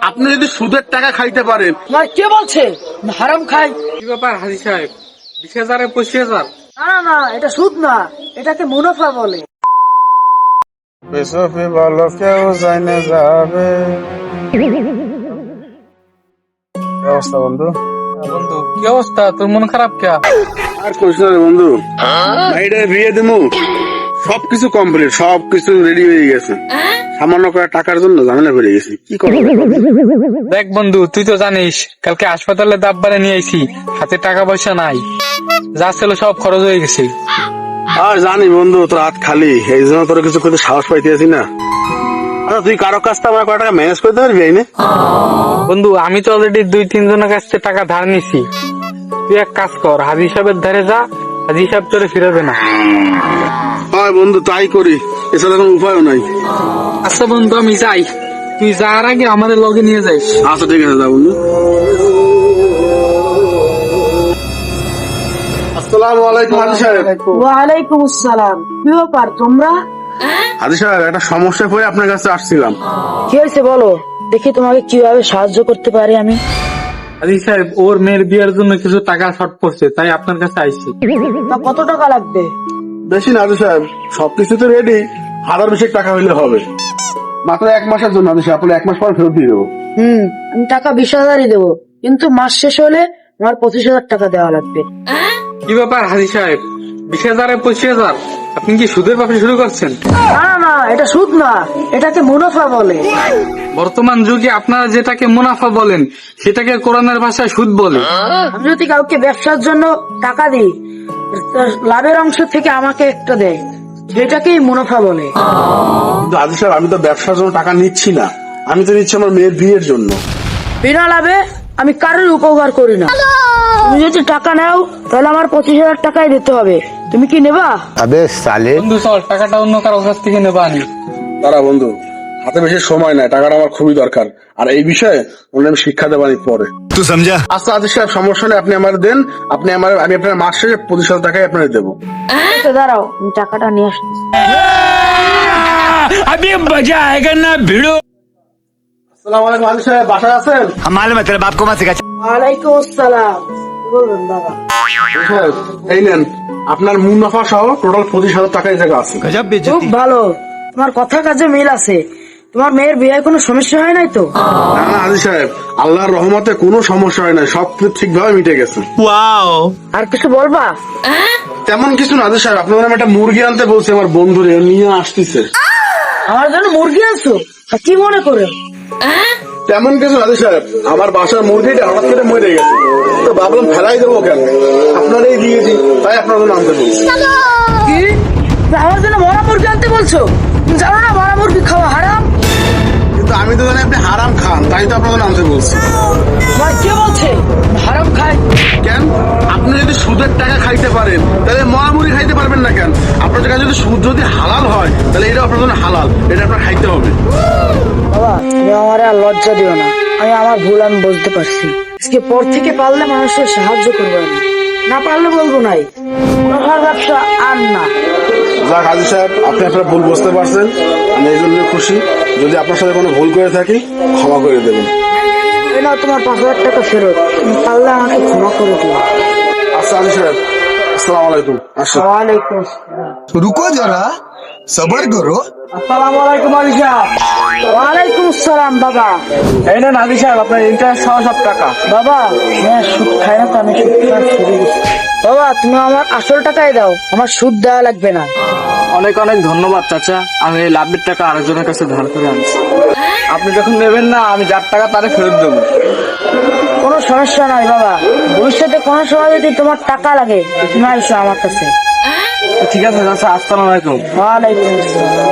আপনি যদি সুদের টাকা খাইতে পারেন। কে বলছে হারাম খাই? কি ব্যাপার হাজি সাহেব, 20,000 25,000? না না, এটা সুদ না, এটাকে মুনাফা বলে। বেসফি বলো কেউ জানে যাবে। অবস্থা বন্ধু? বন্ধু কি অবস্থা, তোর মন খারাপ কে? আর কইস না রে বন্ধু, ভাইটা বিয়ে দিমু, সবকিছু কমপ্লিট, সবকিছু রেডি হয়ে গেছে, সামান্য করে টাকার জন্য ঝামেলা করে গেছি, কি করবো? দেখ বন্ধু, তুই তো জানিস কালকে হাসপাতালে দাববারে নিয়ে আইছি, হাতে টাকা পয়সা নাই, যা ছিল সব খরচ হয়ে গেছে। আর জানি বন্ধু, তোর হাত খালি, এই জন্য তোর কিছু করতে সাহস পাইতেছি না। আচ্ছা তুই কারো কাছ থেকে আমার কয় টাকা ম্যানেজ করতে পারবি না? বন্ধু আমি তো অলরেডি 2-3 জনের কাছ থেকে টাকা ধার নিছি, তুই এক কাজ কর, হাজি সাহেবের ধারে যা, হাজি সাহেব তোরে ফিরাবে না। হয় বন্ধু, তাই করি, এছাড়া কোনো উপায়ও নাই। আচ্ছা বন্ধু আমি যাই, তুই যাওয়ার আগে আমাদের লগে নিয়ে যাইস। আচ্ছা ঠিক আছে, যা বন্ধু। আসসালামু আলাইকুম হাজি সাহেব। ওয়ালাইকুম আসসালাম। কি ব্যাপার তোমরা? হাজি সাহেব, একটা সমস্যায় পড়ে আপনার কাছে আসছিলাম। কি হয়েছে বলো, দেখি তোমাকে কিভাবে সাহায্য করতে পারি আমি। হাজি সাহেব, ওর মেয়ের বিয়ের জন্য কিছু টাকা শর্ট পড়ছে, তাই আপনার কাছে আইছি। তা কত টাকা লাগবে? বেশি না হাজি সাহেব, সবকিছু তো রেডি, 1000 টাকা হইলে হবে। মাত্র 1 মাসের জন্য হাজি সাহেব, আপনি 1 মাস পর ফেরত দিয়ে দেবো। আমি টাকা 20,000-ই দেবো, কিন্তু মাস শেষ হলে আমার 25,000 টাকা দেওয়া লাগবে। কি ব্যাপার হাজি সাহেব, 20,000 25,000? আপনি কি সুদের ব্যবসা শুরু করছেন? না না, এটা সুদ না, এটাকে মুনাফা বলে। বর্তমান যুগে আপনারা যেটাকে মুনাফা বলেন, সেটাকে কোরআনের ভাষায় সুদ বলে। আমি যদি কাউকে ব্যবসার জন্য টাকা দিই, তার লাভের অংশ থেকে আমাকে একটা দেয়, সেটাকেই মুনাফা বলে। কিন্তু হাজি সাহেব, আমি তো ব্যবসার জন্য টাকা নিচ্ছি না, আমি তো নিচ্ছি আমার মেয়ের বিয়ের জন্য। বিনা লাভে আমি কারোর উপকার করি না। তুমি যদি টাকা নাও তাহলে আমার 25,000 টাকাই দিতে হবে। তুমি কি নেবা? अबे साले বন্ধু চল, টাকাটা অন্য কারো কাছ থেকে নেবা আনি। দাঁড়া বন্ধু, হাতে বেশি সময় নাই, টাকাটা আমার খুবই দরকার, আর এই বিষয়ে ওনার আমি শিক্ষা দেবানি পরে। तू समझा। আচ্ছা হাজি সাহেব, সমস্যা নেই, আপনি আমার দেন, আমি আপনার মাস শেষে 25,000 টাকাই আপনার দেবো। আচ্ছা দাঁড়াও, আমি টাকাটা নিয়ে আসছি। अभी मजा आएगा ना भिड़ो। আসসালামু আলাইকুম হাজি সাহেব, বাসায় আছেন? हम मालूम है तेरे बाप को मत सिखा। ওয়ালাইকুম আসসালাম। কি বলবেন বাবা? হাজি সাহেব, এই নেন, আপনার মুনাফা সহ টোটাল 25,000 টাকা এই জায়গা আছে। गजब খুব बेइज्जती। ভালো, তোমার কথা কাজে মিল আছে। তোমার মেয়ের বিয়ে কোনো সমস্যা হয় নাই তো? না না হাজি সাহেব, আল্লাহর রহমতে কোনো সমস্যা হয় না, সব কিছু ঠিকভাবে মিটে গেছে। वाओ। আর কিছু বলবা? তেমন কিছু না হাজি সাহেব, আপনাদের আমি একটা মুরগি আনতে বলছি আমার বন্ধুরে, নিয়ে আসতেছে। আমার জন্য মুরগি আনছো? তা কি মনে করে? তেমন কিছু হাজি সাহেব, আমার বাসার মুরগিটা হঠাৎ করে মরে গেছে, তো ভাবলাম ফেলাই দেবো কেন, আপনারাই দিয়েছি, তাই আপনার জন্য আনতে বলছি। কি? তা আমার জন্য মরা মুরগি আনতে বলছো? তুমি জানো না মরা মুরগি খাওয়া হারাম? কিন্তু আমি তো জানি আপনি হারাম খান, তাই তো আপনার জন্য আনতে বলছি। তোমার কে বলছে হারাম খাই? কেন? আপনি যদি সুদের টাকা খাইতে পারেন, তাহলে মহামুড়ি খাইতে পারবেন না কেন? আপনার কাছে যদি সুদ যদি হালাল হয়, তাহলে এটা আপনার জন্য হালাল, এটা আপনার খাইতে হবে। বাবা, তুমি আমার আর লজ্জা দিও না, আমার ভুল আমি বুঝতে পারছি। আজকে পর থেকে পারলে মানুষের সাহায্য করবো, আমি না পারলে বলবো নাই, আমার ব্যবসা আর না। যাক হাজি সাহেব, আপনি আপনার ভুল বুঝতে পারছেন, আমি এই জন্য খুশি। যদি আপনার সাথে কোনো ভুল করে থাকি, ক্ষমা করে দেবেন। এই নাও তোমার 5,000 টাকা ফেরত, তুমি পারলে আমাকে ক্ষমা করে দিও। আচ্ছা হাজি সাহেব, আসসালামু আলাইকুম। আসুন। ওয়ালাইকুম আসসালাম। रुको जरा सबर करो। আসসালামু আলাইকুম হাজি সাহেব। ওয়ালাইকুম আসসালাম বাবা। এই নেন হাজি সাহেব, আপনার ইন্টারেস্ট সহ সব টাকা। বাবা, আমি সুদ খাই না তো, আমি সুদ খাওয়া ছেড়ে দিচ্ছি। বাবা, তুমি আমার আসল টাকাই দাও, আমার সুদ দেওয়া লাগবে না। অনেক অনেক ধন্যবাদ চাচা, আমি এই লাভের টাকা আরেকজনের কাছে ধার করে আনছি। আপনি যখন নেবেন না, আমি যার টাকা তারে ফেরত দেবো। কোনো সমস্যা নাই বাবা, ভবিষ্যতে কোনো সময় যদি তোমার টাকা লাগে তুমি আইসো আমার কাছে। ঠিক আছে চাচা, আসসালামু আলাইকুম। ওয়ালাইকুম আসসালাম।